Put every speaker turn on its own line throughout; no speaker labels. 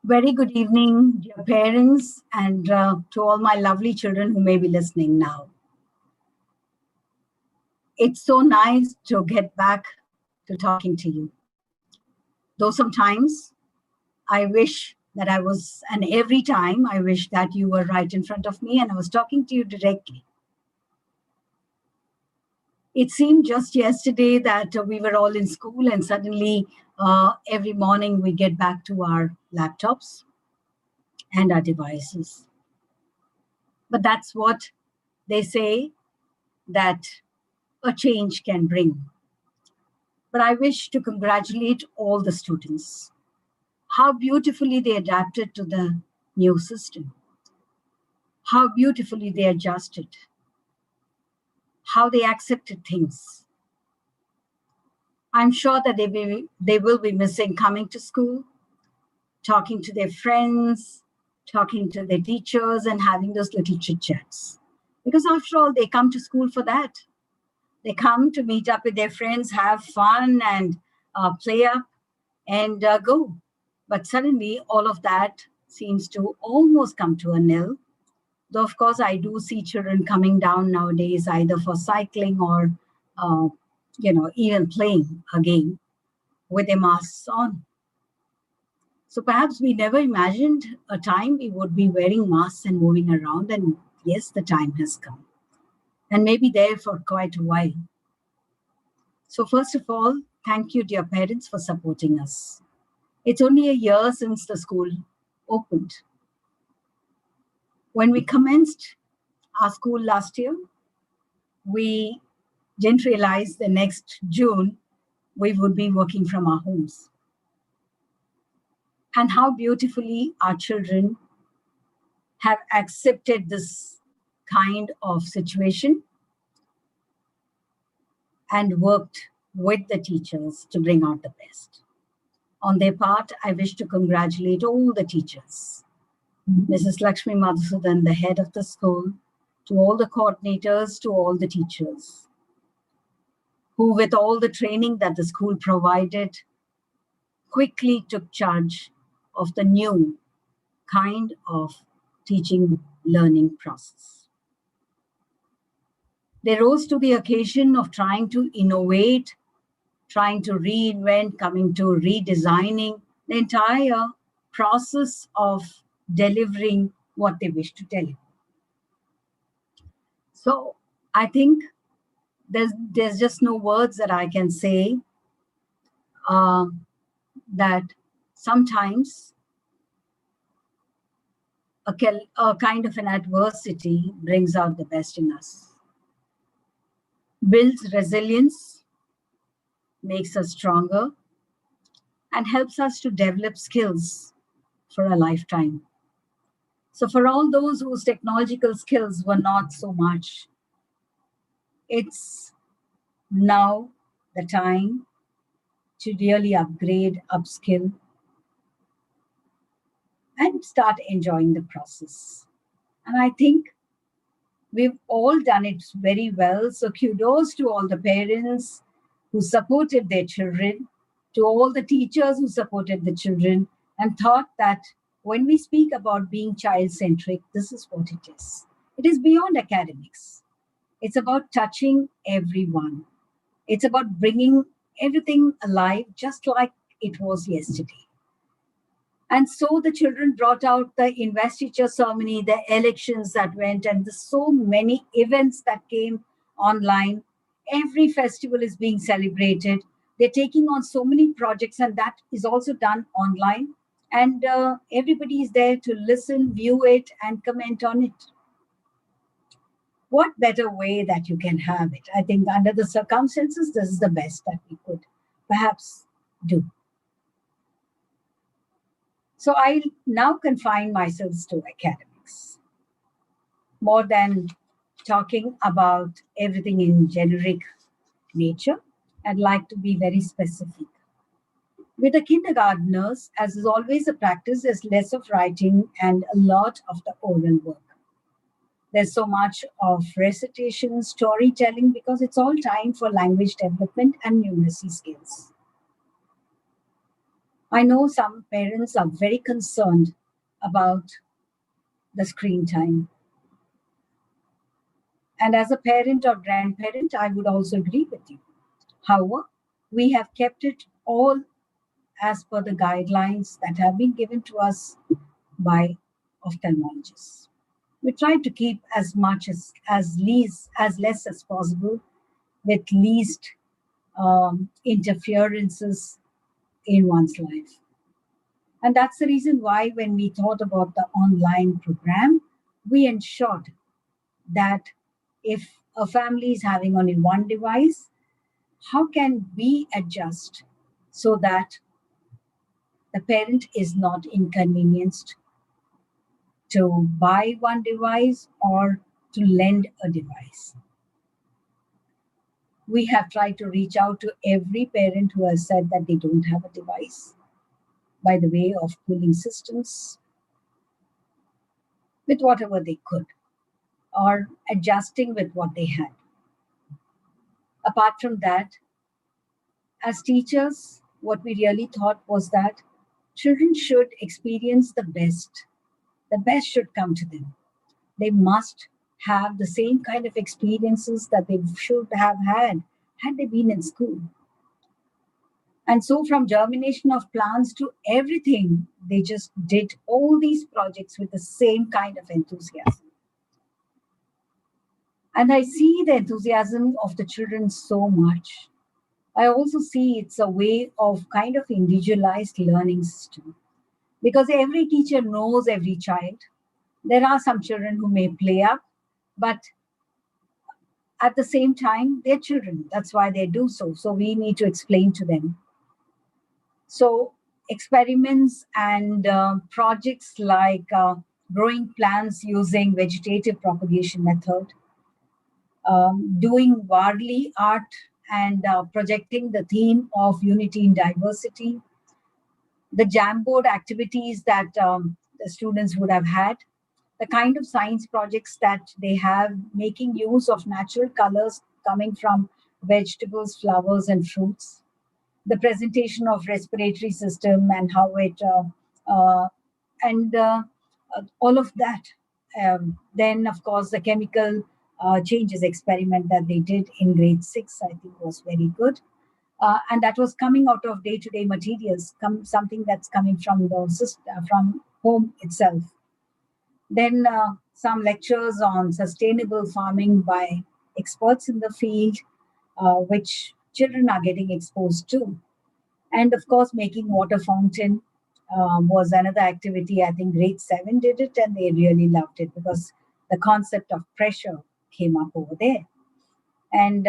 Very good evening, dear parents, and to all my lovely children who may be listening now. It's so nice to get back to talking to you. Though sometimes I wish that I was, and every time I wish that you were right in front of me and I was talking to you directly. It seemed just yesterday that we were all in school and suddenly every morning we get back to our laptops and our devices. But that's what they say that a change can bring. But I wish to congratulate all the students. How beautifully they adapted to the new system. How beautifully they adjusted. How they accepted things. I'm sure that they will be missing coming to school, talking to their friends, talking to their teachers, and having those little chit-chats. Because after all, they come to school for that. They come to meet up with their friends, have fun, and play up and go. But suddenly, all of that seems to almost come to a nil. Though, of course, I do see children coming down nowadays, either for cycling or, even playing a game with their masks on. So perhaps we never imagined a time we would be wearing masks and moving around. And yes, the time has come. And maybe there for quite a while. So first of all, thank you, dear parents, for supporting us. It's only a year since the school opened. When we commenced our school last year, we didn't realize the next June we would be working from our homes. And how beautifully our children have accepted this kind of situation and worked with the teachers to bring out the best. On their part, I wish to congratulate all the teachers, Mrs. Lakshmi Madhusudan, the head of the school, to all the coordinators, to all the teachers, who with all the training that the school provided, quickly took charge of the new kind of teaching learning process. They rose to the occasion of trying to innovate, trying to reinvent, coming to redesigning the entire process of delivering what they wish to deliver. So I think there's just no words that I can say that sometimes a kind of an adversity brings out the best in us, builds resilience, makes us stronger, and helps us to develop skills for a lifetime. So for all those whose technological skills were not so much, it's now the time to really upgrade, upskill, and start enjoying the process. And I think we've all done it very well. So kudos to all the parents who supported their children, to all the teachers who supported the children, and thought that when we speak about being child-centric, this is what it is. It is beyond academics. It's about touching everyone. It's about bringing everything alive just like it was yesterday. And so the children brought out the investiture ceremony, the elections that went, and the so many events that came online. Every festival is being celebrated. They're taking on so many projects, and that is also done online. And everybody is there to listen, view it, and comment on it. What better way that you can have it? I think under the circumstances, this is the best that we could perhaps do. So I now confine myself to academics. More than talking about everything in generic nature, I'd like to be very specific. With the kindergarteners, as is always a practice, there's less of writing and a lot of the oral work. There's so much of recitation, storytelling, because it's all time for language development and numeracy skills. I know some parents are very concerned about the screen time. And as a parent or grandparent, I would also agree with you. However, we have kept it all as per the guidelines that have been given to us by ophthalmologists. We try to keep as much as less as possible with least interferences in one's life. And that's the reason why when we thought about the online program, we ensured that if a family is having only one device, how can we adjust so that the parent is not inconvenienced to buy one device or to lend a device? We have tried to reach out to every parent who has said that they don't have a device by the way of pulling systems with whatever they could or adjusting with what they had. Apart from that, as teachers, what we really thought was that children should experience the best. The best should come to them. They must have the same kind of experiences that they should have had they been in school. And so, from germination of plants to everything, they just did all these projects with the same kind of enthusiasm. And I see the enthusiasm of the children so much. I also see it's a way of kind of individualized learning system because every teacher knows every child. There are some children who may play up, but at the same time, they're children. That's why they do so. So we need to explain to them. So experiments and projects like growing plants using vegetative propagation method, doing Warli art and projecting the theme of unity in diversity, the Jamboard activities that the students would have had, the kind of science projects that they have, making use of natural colors coming from vegetables, flowers, and fruits, the presentation of respiratory system and how it and all of that. Then, of course, the chemical changes experiment that they did in grade 6, I think, was very good. And that was coming out of day-to-day materials, something that's coming from the from home itself. Then some lectures on sustainable farming by experts in the field, which children are getting exposed to. And of course, making water fountain was another activity. I think grade 7 did it and they really loved it because the concept of pressure came up over there. And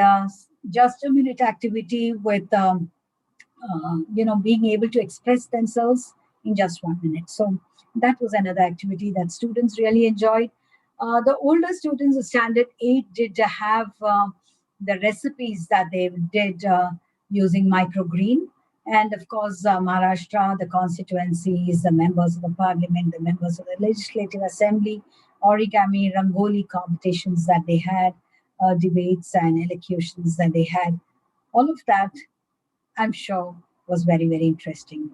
just a minute activity with being able to express themselves in just 1 minute. So that was another activity that students really enjoyed. The older students of standard 8 did have the recipes that they did using microgreen. And of course, Maharashtra, the constituencies, the members of the parliament, the members of the legislative assembly, origami, rangoli competitions that they had, debates and elocutions that they had. All of that, I'm sure, was very, very interesting.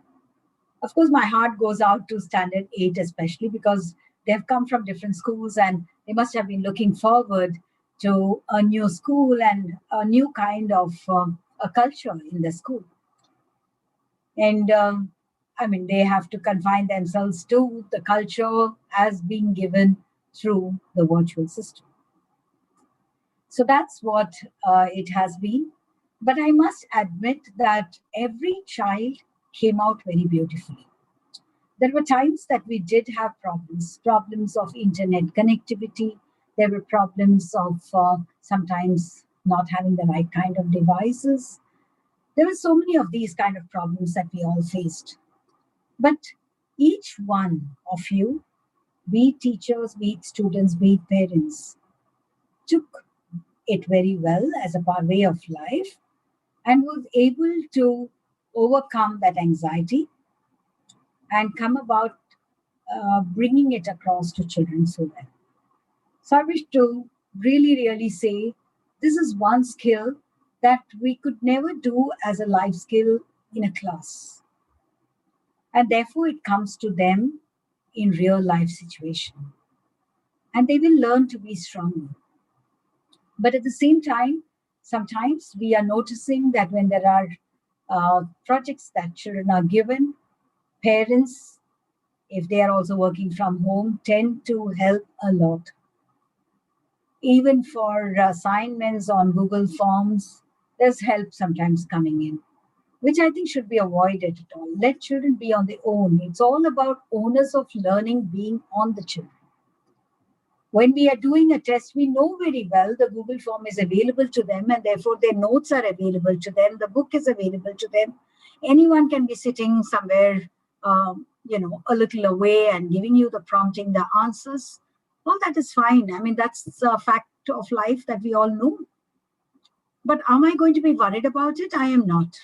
Of course, my heart goes out to Standard 8, especially because they've come from different schools and they must have been looking forward to a new school and a new kind of a culture in the school. And they have to confine themselves to the culture as being given through the virtual system. So that's what it has been. But I must admit that every child came out very beautifully. There were times that we did have problems of internet connectivity. There were problems of sometimes not having the right kind of devices. There were so many of these kind of problems that we all faced. But each one of you, be it teachers, be it students, be it parents, took it very well as a way of life and was able to overcome that anxiety and come about bringing it across to children so well. So I wish to really, really say this is one skill that we could never do as a life skill in a class. And therefore, it comes to them in real life situation. And they will learn to be stronger. But at the same time, sometimes we are noticing that when there are projects that children are given, parents, if they are also working from home, tend to help a lot. Even for assignments on Google Forms, there's help sometimes coming in, which I think should be avoided at all. Let children be on their own. It's all about owners of learning being on the children. When we are doing a test, we know very well the Google form is available to them, and therefore their notes are available to them. The book is available to them. Anyone can be sitting somewhere, a little away and giving you the prompting, the answers. All that is fine. I mean, that's a fact of life that we all know. But am I going to be worried about it? I am not.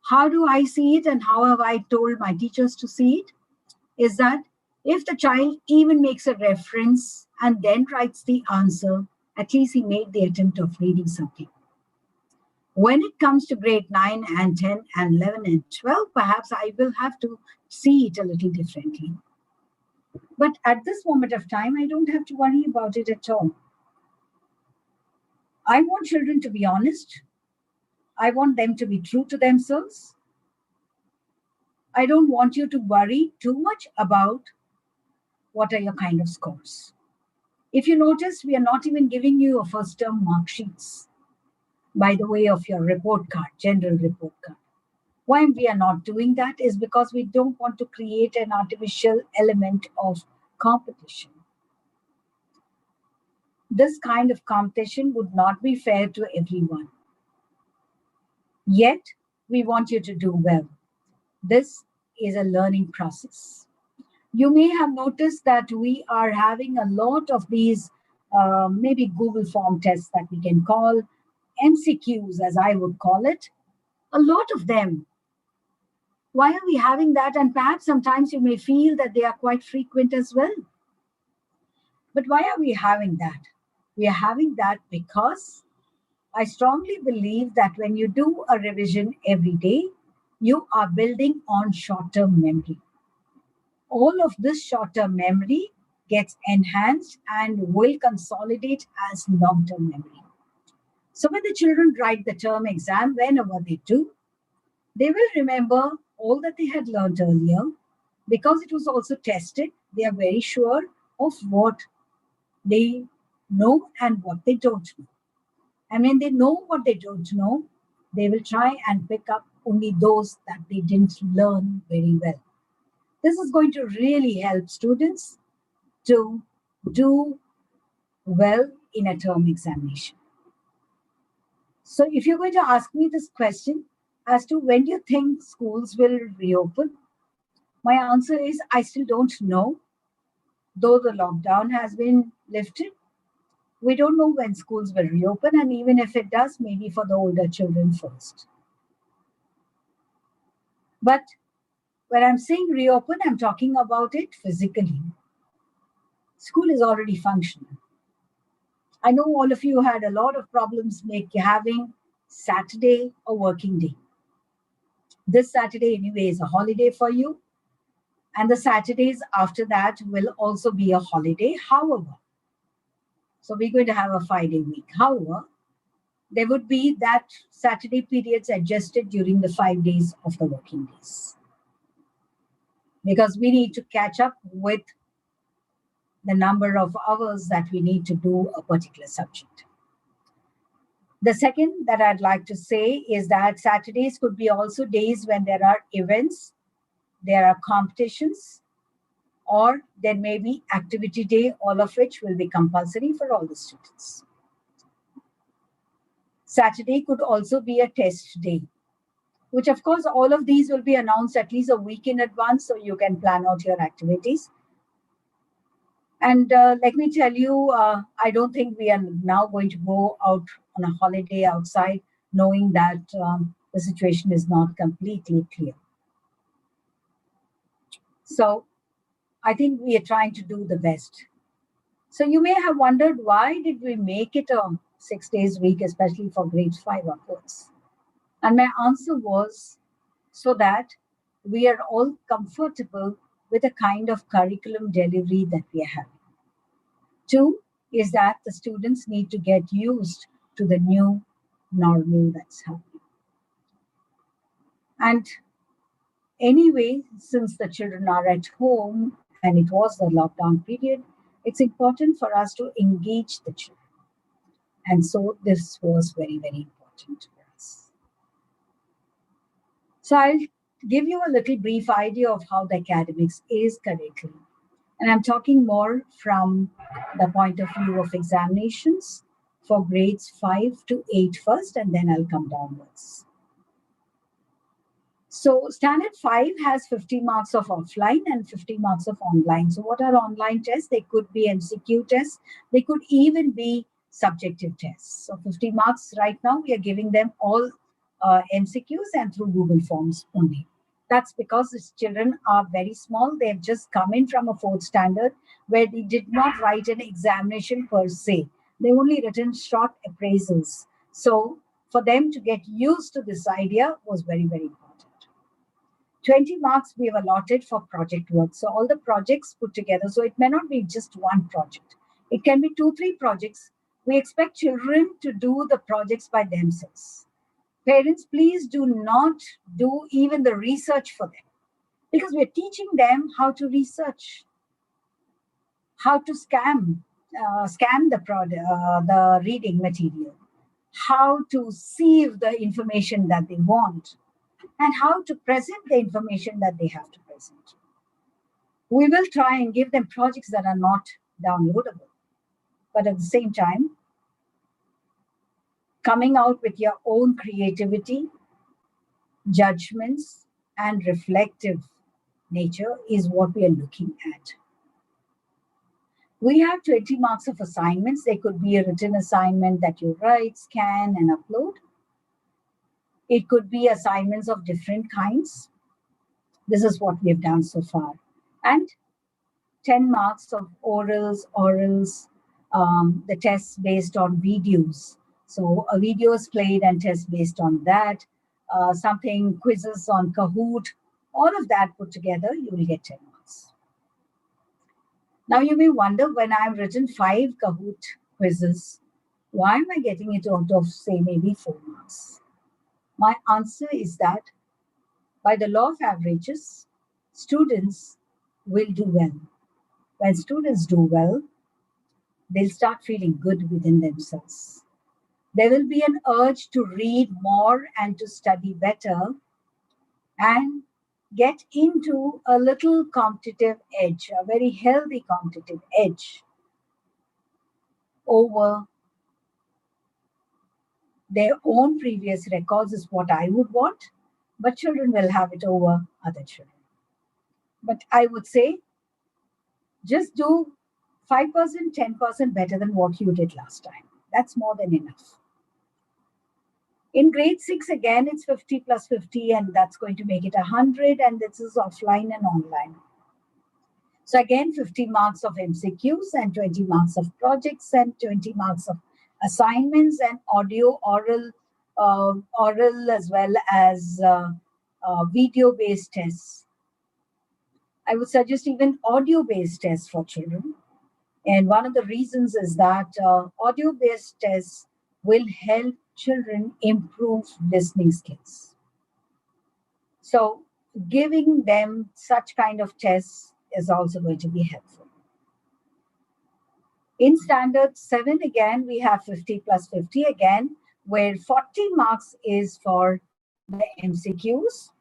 How do I see it, and how have I told my teachers to see it? Is that if the child even makes a reference and then writes the answer, at least he made the attempt of reading something. When it comes to grade 9 and 10 and 11 and 12, perhaps I will have to see it a little differently. But at this moment of time, I don't have to worry about it at all. I want children to be honest. I want them to be true to themselves. I don't want you to worry too much about what are your kind of scores. If you notice, we are not even giving you a first term mark sheets by the way of your report card, general report card. Why we are not doing that is because we don't want to create an artificial element of competition. This kind of competition would not be fair to everyone. Yet, we want you to do well. This is a learning process. You may have noticed that we are having a lot of these maybe Google form tests that we can call MCQs, as I would call it. A lot of them. Why are we having that? And perhaps sometimes you may feel that they are quite frequent as well. But why are we having that? We are having that because I strongly believe that when you do a revision every day, you are building on short-term memory. All of this short-term memory gets enhanced and will consolidate as long-term memory. So when the children write the term exam, whenever they do, they will remember all that they had learned earlier. Because it was also tested, they are very sure of what they know and what they don't know. And when they know what they don't know, they will try and pick up only those that they didn't learn very well. This is going to really help students to do well in a term examination. So if you're going to ask me this question as to when do you think schools will reopen, my answer is I still don't know. Though the lockdown has been lifted, we don't know when schools will reopen, and even if it does, maybe for the older children first. But when I'm saying reopen, I'm talking about it physically. School is already functional. I know all of you had a lot of problems having Saturday a working day. This Saturday anyway is a holiday for you. And the Saturdays after that will also be a holiday. However, so we're going to have a 5-day week. However, there would be that Saturday periods adjusted during the 5 days of the working days. Because we need to catch up with the number of hours that we need to do a particular subject. The second that I'd like to say is that Saturdays could be also days when there are events, there are competitions, or there may be activity day, all of which will be compulsory for all the students. Saturday could also be a test day, which of course all of these will be announced at least a week in advance so you can plan out your activities. And let me tell you, I don't think we are now going to go out on a holiday outside knowing that the situation is not completely clear. So I think we are trying to do the best. So you may have wondered, why did we make it a 6 days week, especially for grade 5 upwards? And my answer was so that we are all comfortable with the kind of curriculum delivery that we are having. Two is that the students need to get used to the new normal that's happening. And anyway, since the children are at home and it was the lockdown period, it's important for us to engage the children. And so this was very, very important for us. So I'll give you a little brief idea of how the academics is currently. And I'm talking more from the point of view of examinations for grades 5 to 8 first, and then I'll come downwards. So standard 5 has 50 marks of offline and 50 marks of online. So what are online tests? They could be MCQ tests. They could even be subjective tests. So 50 marks right now, we are giving them all MCQs and through Google Forms only. That's because these children are very small. They've just come in from a 4th standard where they did not write an examination per se. They only written short appraisals. So for them to get used to this idea was very, very important. 20 marks we have allotted for project work. So all the projects put together. So it may not be just one project. It can be 2-3 projects. We expect children to do the projects by themselves. Parents, please do not do even the research for them, because we're teaching them how to research, how to scan the reading material, how to sieve the information that they want, and how to present the information that they have to present. We will try and give them projects that are not downloadable, but at the same time, coming out with your own creativity, judgments, and reflective nature is what we are looking at. We have 20 marks of assignments. They could be a written assignment that you write, scan, and upload. It could be assignments of different kinds. This is what we have done so far. And 10 marks of orals, the tests based on videos. So a video is played and tests based on that. Something, quizzes on Kahoot, all of that put together, you will get 10 marks. Now you may wonder, when I've written 5 Kahoot quizzes, why am I getting it out of, say, maybe 4 marks? My answer is that by the law of averages, students will do well. When students do well, they'll start feeling good within themselves. There will be an urge to read more and to study better and get into a little competitive edge, a very healthy competitive edge over their own previous records is what I would want, but children will have it over other children. But I would say, just do 5%, 10% better than what you did last time. That's more than enough. In grade 6, again, it's 50 plus 50, and that's going to make it 100, and this is offline and online. So again, 50 marks of MCQs and 20 marks of projects and 20 marks of assignments and audio, oral as well as video-based tests. I would suggest even audio-based tests for children. And one of the reasons is that audio-based tests will help children improve listening skills. So giving them such kind of tests is also going to be helpful. In standard 7, again, we have 50 plus 50 again, where 40 marks is for the MCQs,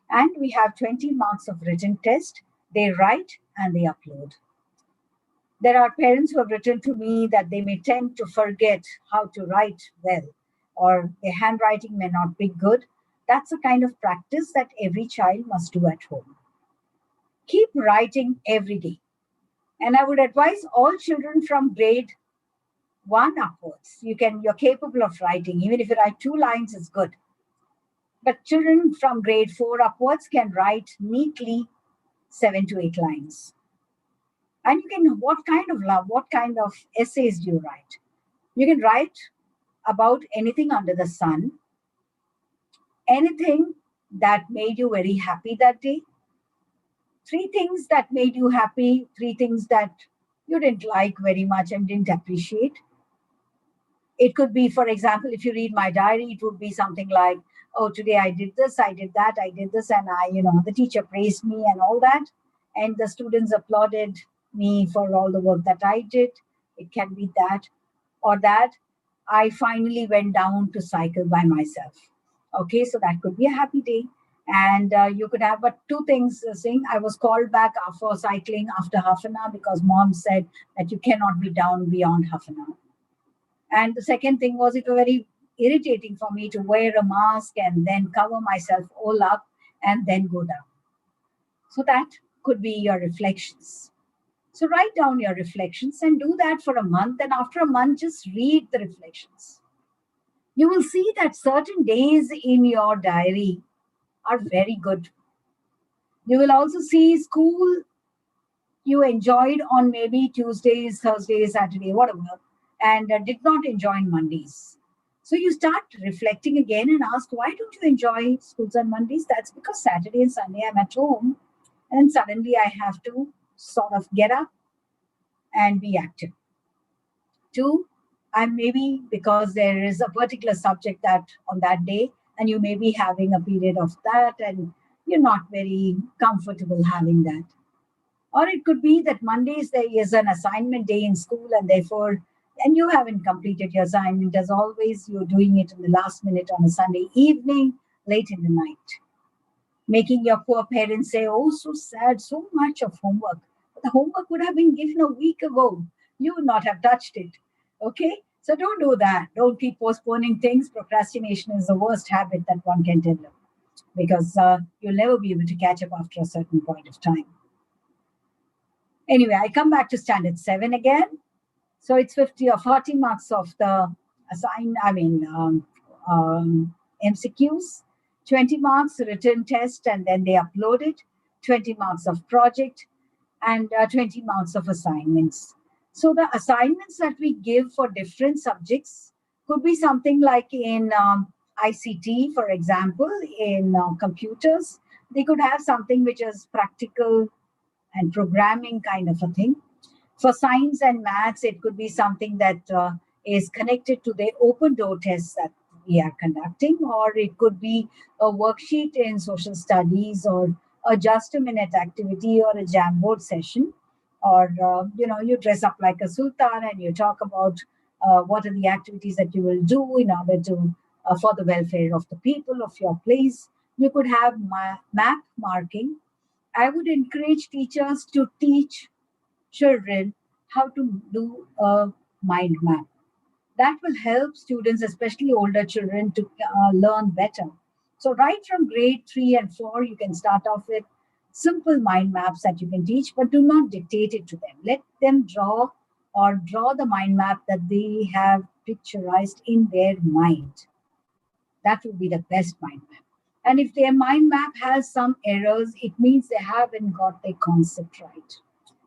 and we have 20 marks of written test. They write and they upload. There are parents who have written to me that they may tend to forget how to write well, or their handwriting may not be good. That's a kind of practice that every child must do at home. Keep writing every day. And I would advise all children from grade 1 upwards. You're capable of writing. Even if you write 2 lines, it's good. But children from grade 4 upwards can write neatly 7 to 8 lines. And you can, what kind of essays do you write? You can write about anything under the sun, anything that made you very happy that day? 3 things that made you happy, 3 things that you didn't like very much and didn't appreciate. It could be, for example, if you read my diary, it would be something like, oh, today I did this, I did that, I did this, and the teacher praised me and all that. And the students applauded me for all the work that I did. It can be that, or that I finally went down to cycle by myself. Okay, so that could be a happy day. And you could have, but 2 things saying, I was called back for cycling after half an hour because mom said that you cannot be down beyond half an hour. And the second thing was, it was very irritating for me to wear a mask and then cover myself all up and then go down. So that could be your reflections. So write down your reflections and do that for a month. And after a month, just read the reflections. You will see that certain days in your diary are very good. You will also see school you enjoyed on maybe Tuesdays, Thursdays, Saturday, whatever, and did not enjoy on Mondays. So you start reflecting again and ask, why don't you enjoy schools on Mondays? That's because Saturday and Sunday I'm at home, and suddenly I have to sort of get up and be active. 2, I'm maybe, because there is a particular subject that on that day, and you may be having a period of that, and you're not very comfortable having that. Or it could be that Mondays there is an assignment day in school, and therefore, and you haven't completed your assignment. As always, you're doing it in the last minute on a Sunday evening, late in the night, making your poor parents say, oh, so sad, so much of homework. But the homework would have been given a week ago. You would not have touched it. Okay? So don't do that. Don't keep postponing things. Procrastination is the worst habit that one can develop, because you'll never be able to catch up after a certain point of time. Anyway, I come back to standard 7 again. So it's 50 or 40 marks of the MCQs, 20 marks written test, and then they upload it, 20 marks of project, and 20 marks of assignments. So the assignments that we give for different subjects could be something like in ICT, for example, in computers. They could have something which is practical and programming kind of a thing. For science and maths, it could be something that is connected to the open door tests that we are conducting, or it could be a worksheet in social studies, or a just a minute activity, or a Jamboard session, or you dress up like a sultan and you talk about what are the activities that you will do in order to for the welfare of the people of your place. You could have map marking. I would encourage teachers to teach children how to do a mind map. That will help students, especially older children, to learn better. So right from grade 3 and 4, you can start off with simple mind maps that you can teach, but do not dictate it to them. Let them draw the mind map that they have picturized in their mind. That will be the best mind map. And if their mind map has some errors, it means they haven't got their concept right.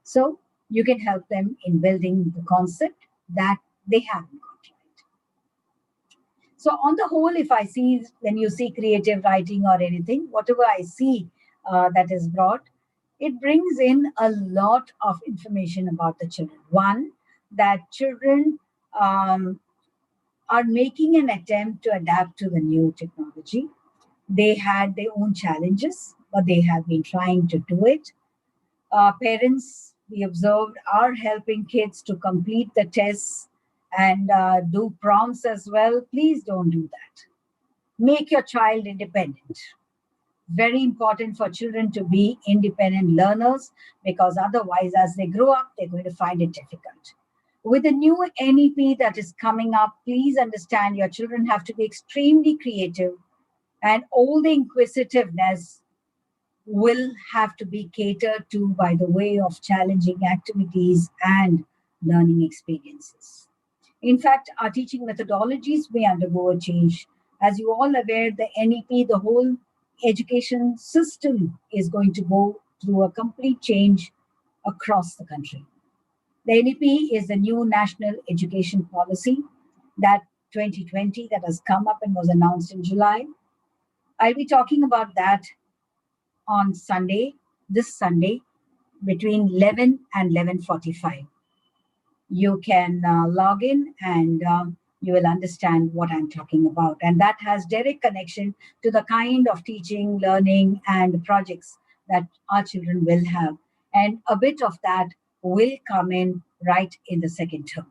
So you can help them in building the concept that they haven't got right. So on the whole, if I see, when you see creative writing or anything, whatever I see that is brought, it brings in a lot of information about the children. One, that children are making an attempt to adapt to the new technology. They had their own challenges, but they have been trying to do it. Parents, we observed, are helping kids to complete the tests and do prompts as well. Please don't do that. Make your child independent. Very important for children to be independent learners, because otherwise, as they grow up, they're going to find it difficult. With the new NEP that is coming up, please understand your children have to be extremely creative, and all the inquisitiveness will have to be catered to by the way of challenging activities and learning experiences. In fact, our teaching methodologies may undergo a change. As you all aware, the NEP, the whole education system, is going to go through a complete change across the country. The NEP is the new national education policy that 2020 that has come up and was announced in July. I'll be talking about that on Sunday, this Sunday, between 11 and 11:45. You can log in and you will understand what I'm talking about. And that has direct connection to the kind of teaching, learning, and projects that our children will have. And a bit of that will come in right in the second term.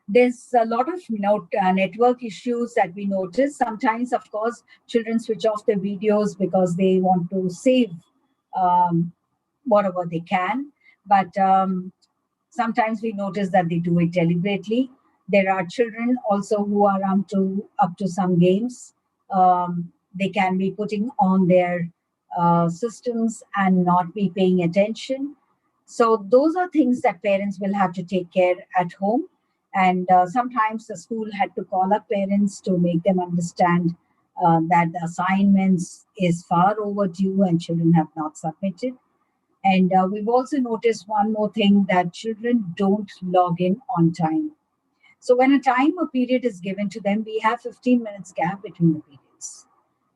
There's a lot of network issues that we notice. Sometimes, of course, children switch off their videos because they want to save um, whatever they can. But sometimes we notice that they do it deliberately. There are children also who are up to some games. They can be putting on their systems and not be paying attention. So those are things that parents will have to take care at home. And sometimes the school had to call up parents to make them understand that the assignments is far overdue and children have not submitted. And we've also noticed one more thing, that children don't log in on time. So when a time or period is given to them, we have 15 minutes gap between the periods.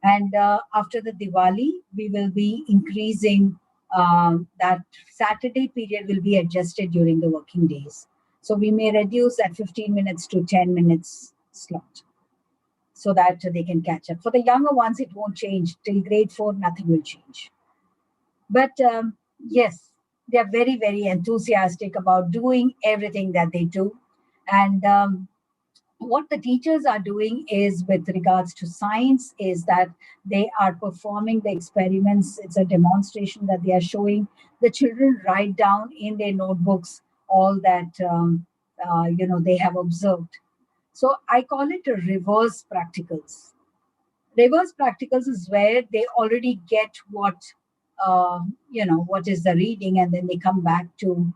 And after the Diwali, we will be increasing that Saturday period will be adjusted during the working days. So we may reduce that 15 minutes to 10 minutes slot so that they can catch up. For the younger ones, it won't change. Till grade 4, nothing will change. But yes, they are very, very enthusiastic about doing everything that they do. And what the teachers are doing is, with regards to science, is that they are performing the experiments. It's a demonstration that they are showing. The children write down in their notebooks all that they have observed. So I call it a reverse practicals. Reverse practicals is where they already get what is the reading, and then they come back to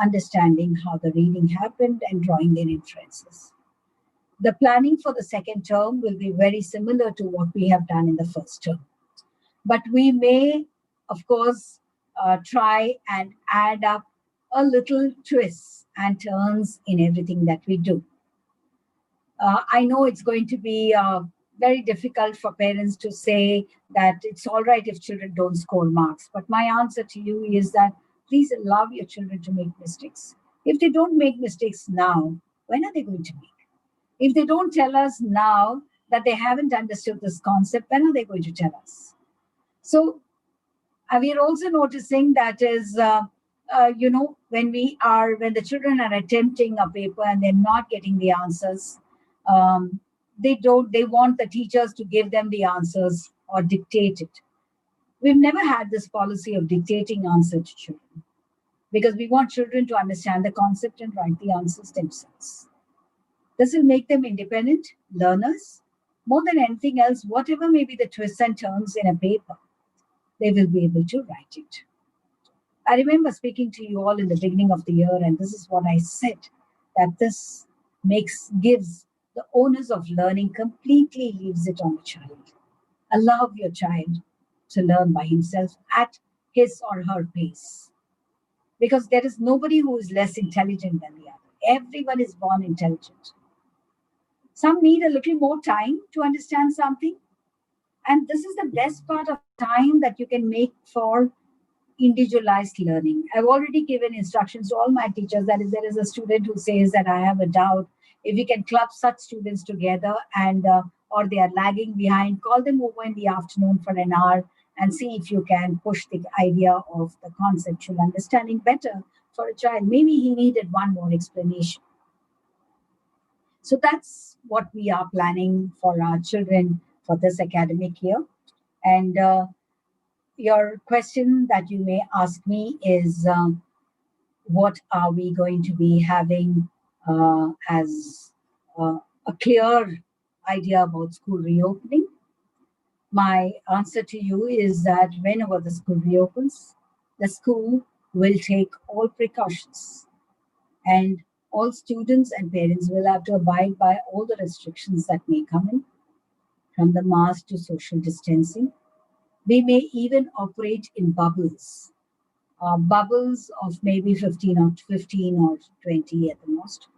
understanding how the reading happened and drawing their inferences. The planning for the second term will be very similar to what we have done in the first term. But we may, of course, try and add up a little twists and turns in everything that we do. I know it's going to be very difficult for parents to say that it's all right if children don't score marks. But my answer to you is that please allow your children to make mistakes. If they don't make mistakes now, when are they going to make? If they don't tell us now that they haven't understood this concept, when are they going to tell us? So we are also noticing that is, when the children are attempting a paper and they're not getting the answers, they want the teachers to give them the answers or dictate it. We've never had this policy of dictating answers to children, because we want children to understand the concept and write the answers themselves. This will make them independent learners. More than anything else, whatever may be the twists and turns in a paper, they will be able to write it. I remember speaking to you all in the beginning of the year, and this is what I said, that this gives the onus of learning, completely leaves it on the child. Allow your child to learn by himself at his or her pace. Because there is nobody who is less intelligent than the other. Everyone is born intelligent. Some need a little more time to understand something. And this is the best part of time that you can make for individualized learning. I've already given instructions to all my teachers that if there is a student who says that I have a doubt, if we can club such students together and or they are lagging behind, call them over in the afternoon for an hour and see if you can push the idea of the conceptual understanding better for a child. Maybe he needed one more explanation. So that's what we are planning for our children for this academic year. And your question that you may ask me is, what are we going to be having as a clear idea about school reopening? My answer to you is that whenever the school reopens, the school will take all precautions, and all students and parents will have to abide by all the restrictions that may come in, from the mask to social distancing. We may even operate in bubbles, bubbles of maybe 15 or 20 at the most.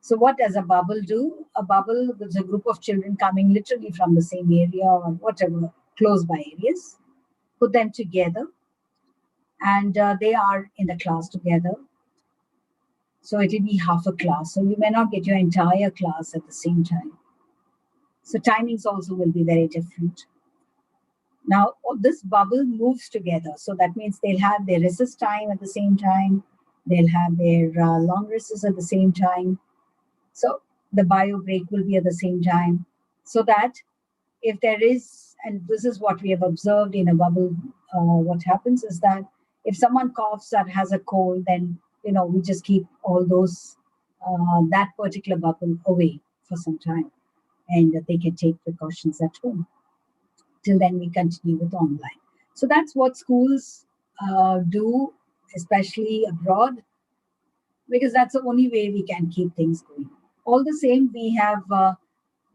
So what does a bubble do? a bubble with a group of children coming literally from the same area or whatever, close by areas, put them together, and they are in the class together. So it will be half a class. So you may not get your entire class at the same time. So timings also will be very different. Now, this bubble moves together. So that means they'll have their recess time at the same time. They'll have their long recess at the same time. So the bio break will be at the same time. So that if there is, and this is what we have observed in a bubble, what happens is that if someone coughs or has a cold, then, we just keep all those, that particular bubble away for some time. And they can take precautions at home. Till then, we continue with online. So that's what schools do, especially abroad, because that's the only way we can keep things going. All the same, we have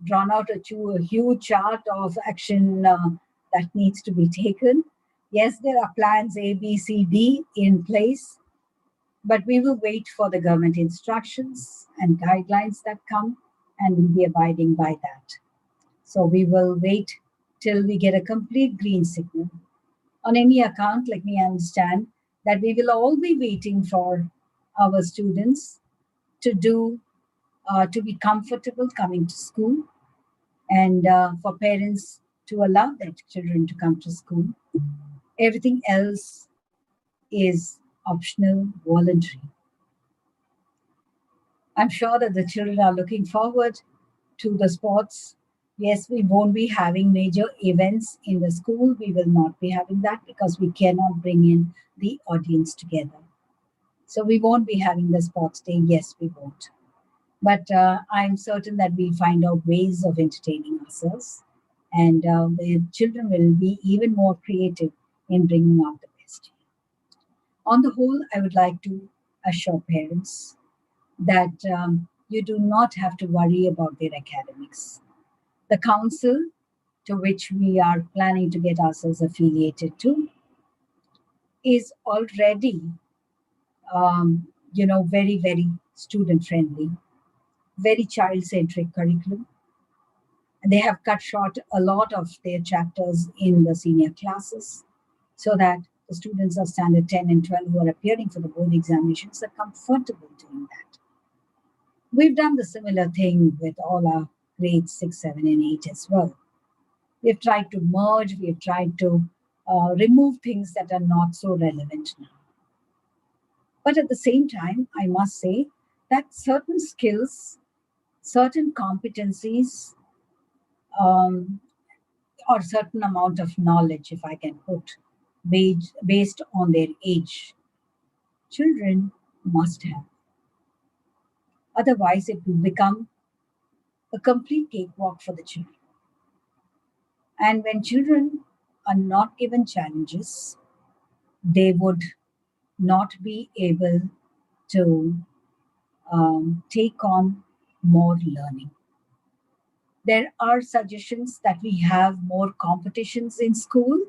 drawn out a huge chart of action that needs to be taken. Yes, there are plans A, B, C, D in place, but we will wait for the government instructions and guidelines that come, and we'll be abiding by that. So we will wait till we get a complete green signal. On any account, let me understand that we will all be waiting for our students to be comfortable coming to school, and for parents to allow their children to come to school. Everything else is optional, voluntary. I'm sure that the children are looking forward to the sports. Yes, we won't be having major events in the school. We will not be having that because we cannot bring in the audience together. So we won't be having the sports day. Yes, we won't. But I'm certain that we'll find out ways of entertaining ourselves. And the children will be even more creative in bringing out the best. On the whole, I would like to assure parents that you do not have to worry about their academics. The council to which we are planning to get ourselves affiliated to is already, very, very student friendly, very child centric curriculum. And they have cut short a lot of their chapters in the senior classes so that the students of standard 10 and 12 who are appearing for the board examinations are comfortable doing that. We've done the similar thing with all our grades 6, 7, and 8 as well. We've tried to merge, we've tried to remove things that are not so relevant now. But at the same time, I must say that certain skills, certain competencies, or certain amount of knowledge, if I can put, based on their age, children must have. Otherwise, it will become a complete cakewalk for the children. And when children are not given challenges, they would not be able to take on more learning. There are suggestions that we have more competitions in school,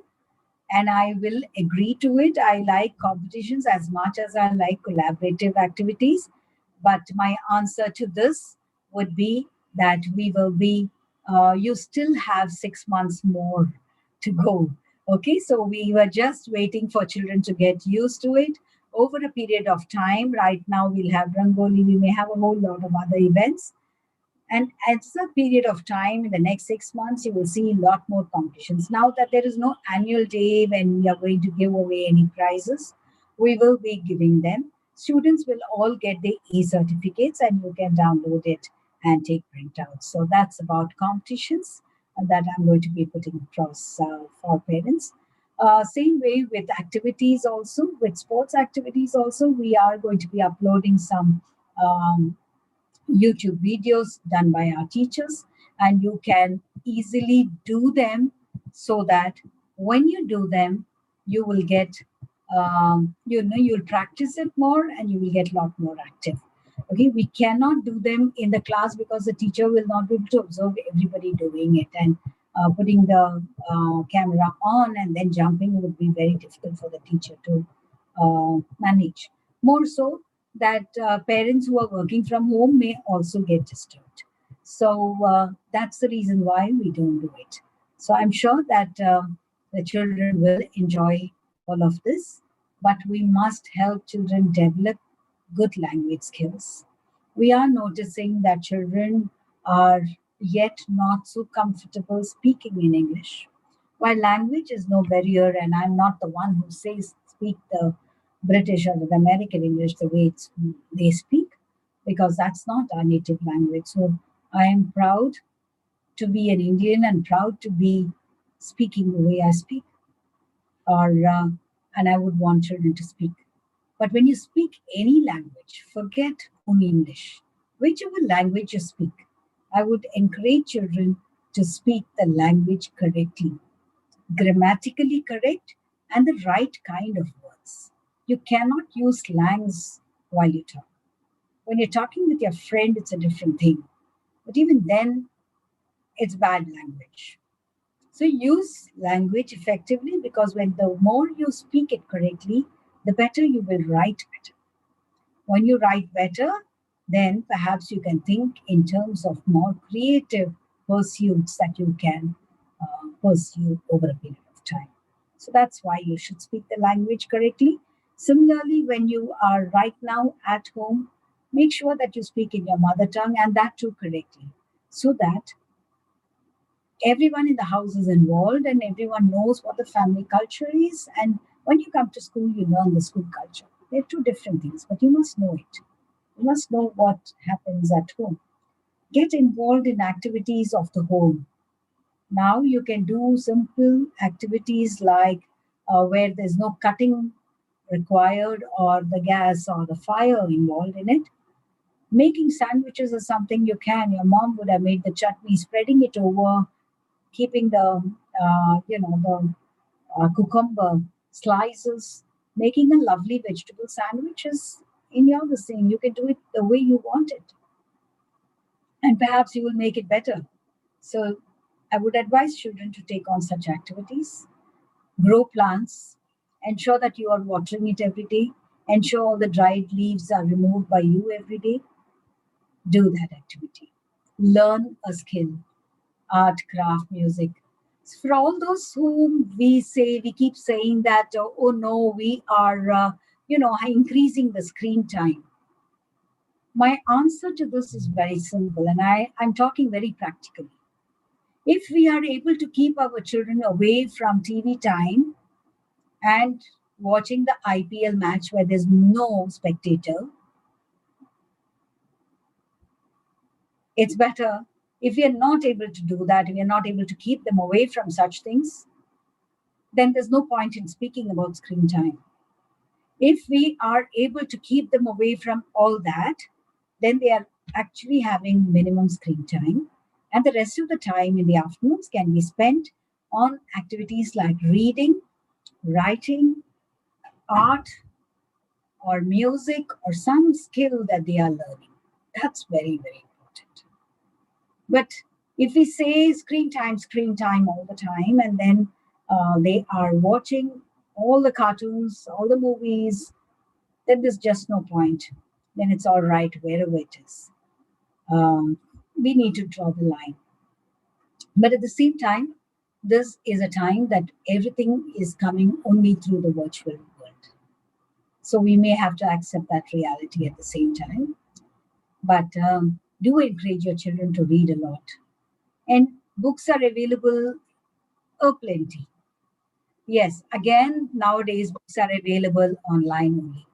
and I will agree to it. I like competitions as much as I like collaborative activities. But my answer to this would be that we will be, you still have 6 months more to go. Okay, so we were just waiting for children to get used to it over a period of time. Right now, we'll have Rangoli, we may have a whole lot of other events. And at some period of time, in the next 6 months, you will see a lot more competitions. Now that there is no annual day when we are going to give away any prizes, we will be giving them. Students will all get the e-certificates and you can download it and take printouts. So that's about competitions that I'm going to be putting across for parents. Same way with activities also, with sports activities also, we are going to be uploading some YouTube videos done by our teachers, and you can easily do them so that when you do them, you will get, you'll practice it more and you will get a lot more active. Okay, we cannot do them in the class because the teacher will not be able to observe everybody doing it, and putting the camera on and then jumping would be very difficult for the teacher to manage. More so that parents who are working from home may also get disturbed. So that's the reason why we don't do it. So I'm sure that the children will enjoy all of this, but we must help children develop good language skills. We are noticing that children are yet not so comfortable speaking in English. While language is no barrier, and I'm not the one who says speak the British or the American English the way they speak, because that's not our native language. So I am proud to be an Indian and proud to be speaking the way I speak, or and I would want children to speak. But when you speak any language, forget only English. Whichever language you speak, I would encourage children to speak the language correctly, grammatically correct, and the right kind of words. You cannot use slangs while you talk. When you're talking with your friend, it's a different thing. But even then, it's bad language. So use language effectively, because when the more you speak it correctly, the better you will write better. When you write better, then perhaps you can think in terms of more creative pursuits that you can pursue over a period of time. So that's why you should speak the language correctly. Similarly, when you are right now at home, make sure that you speak in your mother tongue, and that too correctly, so that everyone in the house is involved and everyone knows what the family culture is. And when you come to school, you learn the school culture. They're two different things, but you must know it. You must know what happens at home. Get involved in activities of the home. Now you can do simple activities like where there's no cutting required or the gas or the fire involved in it. Making sandwiches is something you can. Your mom would have made the chutney, spreading it over, keeping the cucumber slices, making a lovely vegetable sandwich is in your the same. You can do it the way you want it, and perhaps you will make it better. So I would advise children to take on such activities. Grow plants, ensure that you are watering it every day, ensure all the dried leaves are removed by you every day. Do that activity. Learn a skill, art, craft, music. For all those whom we keep saying that, oh no, we are, increasing the screen time. My answer to this is very simple, and I'm talking very practically. If we are able to keep our children away from TV time and watching the IPL match where there's no spectator, it's better. If we are not able to do that, if we are not able to keep them away from such things, then there's no point in speaking about screen time. If we are able to keep them away from all that, then they are actually having minimum screen time. And the rest of the time in the afternoons can be spent on activities like reading, writing, art, or music, or some skill that they are learning. That's very, very important. But if we say screen time all the time, and then they are watching all the cartoons, all the movies, then there's just no point. Then it's all right wherever it is. We need to draw the line. But at the same time, this is a time that everything is coming only through the virtual world. So we may have to accept that reality at the same time. But do encourage your children to read a lot. And books are available plenty. Yes, again, nowadays books are available online only.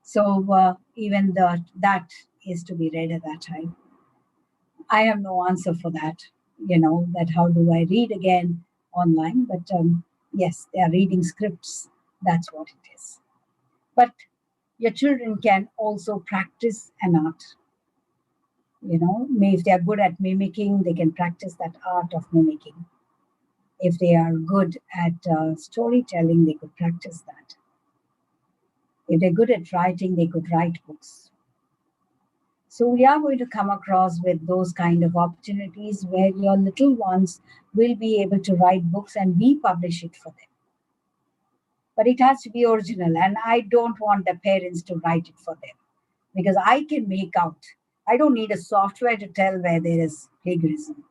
So even that is to be read at that time. I have no answer for that, that how do I read again online? But yes, they are reading scripts. That's what it is. But your children can also practice an art. If they are good at mimicking, they can practice that art of mimicking. If they are good at storytelling, they could practice that. If they're good at writing, they could write books. So we are going to come across with those kind of opportunities where your little ones will be able to write books and we publish it for them. But it has to be original, and I don't want the parents to write it for them, because I can make out I don't need a software to tell where there is plagiarism.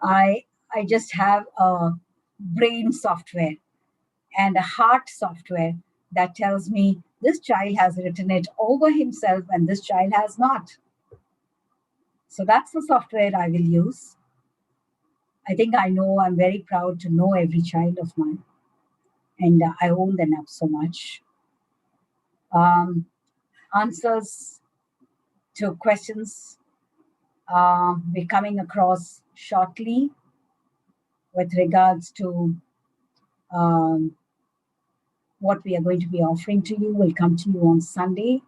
I just have a brain software and a heart software that tells me this child has written it over himself and this child has not. So that's the software I will use. I think I'm very proud to know every child of mine, and I own them up so much. Answers to questions be coming across shortly with regards to um, what we are going to be offering to you will come to you on Sunday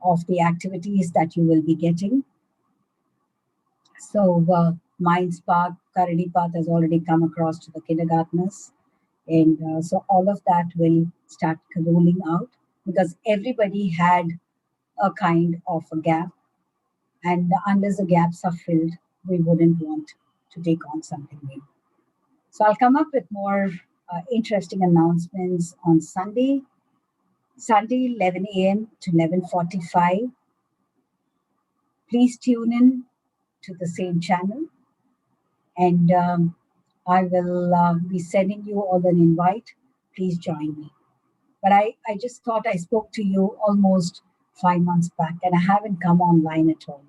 of the activities that you will be getting. So Minds Park, Karadi Path has already come across to the kindergartners. And so all of that will start rolling out because everybody had a kind of a gap. And unless the gaps are filled, we wouldn't want to take on something new. So I'll come up with more interesting announcements on Sunday, 11 a.m. to 11:45. Please tune in to the same channel, and I will be sending you all an invite. Please join me. But I just thought I spoke to you almost 5 months back, and I haven't come online at all.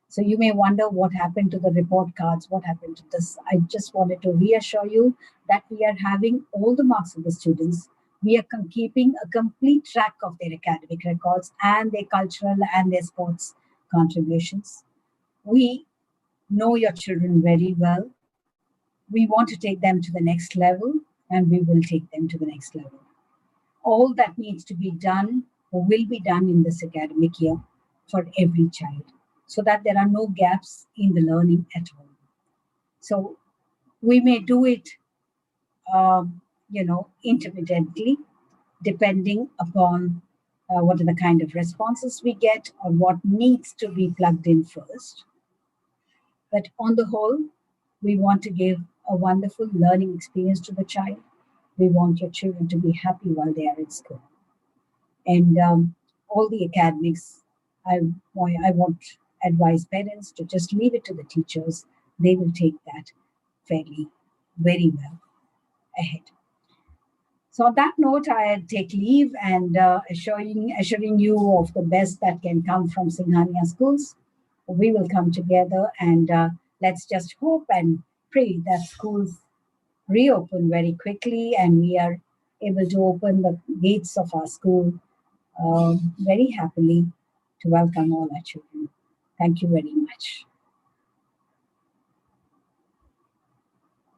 So you may wonder what happened to the report cards, what happened to this. I just wanted to reassure you that we are having all the marks of the students. We are keeping a complete track of their academic records and their cultural and their sports contributions. We know your children very well. We want to take them to the next level, and we will take them to the next level. All that needs to be done or will be done in this academic year for every child, so that there are no gaps in the learning at all. So we may do it, intermittently, depending upon what are the kind of responses we get or what needs to be plugged in first. But on the whole, we want to give a wonderful learning experience to the child. We want your children to be happy while they are at school. And all the academics, I won't advise parents to just leave it to the teachers. They will take that fairly, very well ahead. So on that note, I take leave and assuring you of the best that can come from Singhania Schools. We will come together and let's just hope and pray that schools reopen very quickly and we are able to open the gates of our school very happily to welcome all our children. Thank you very much.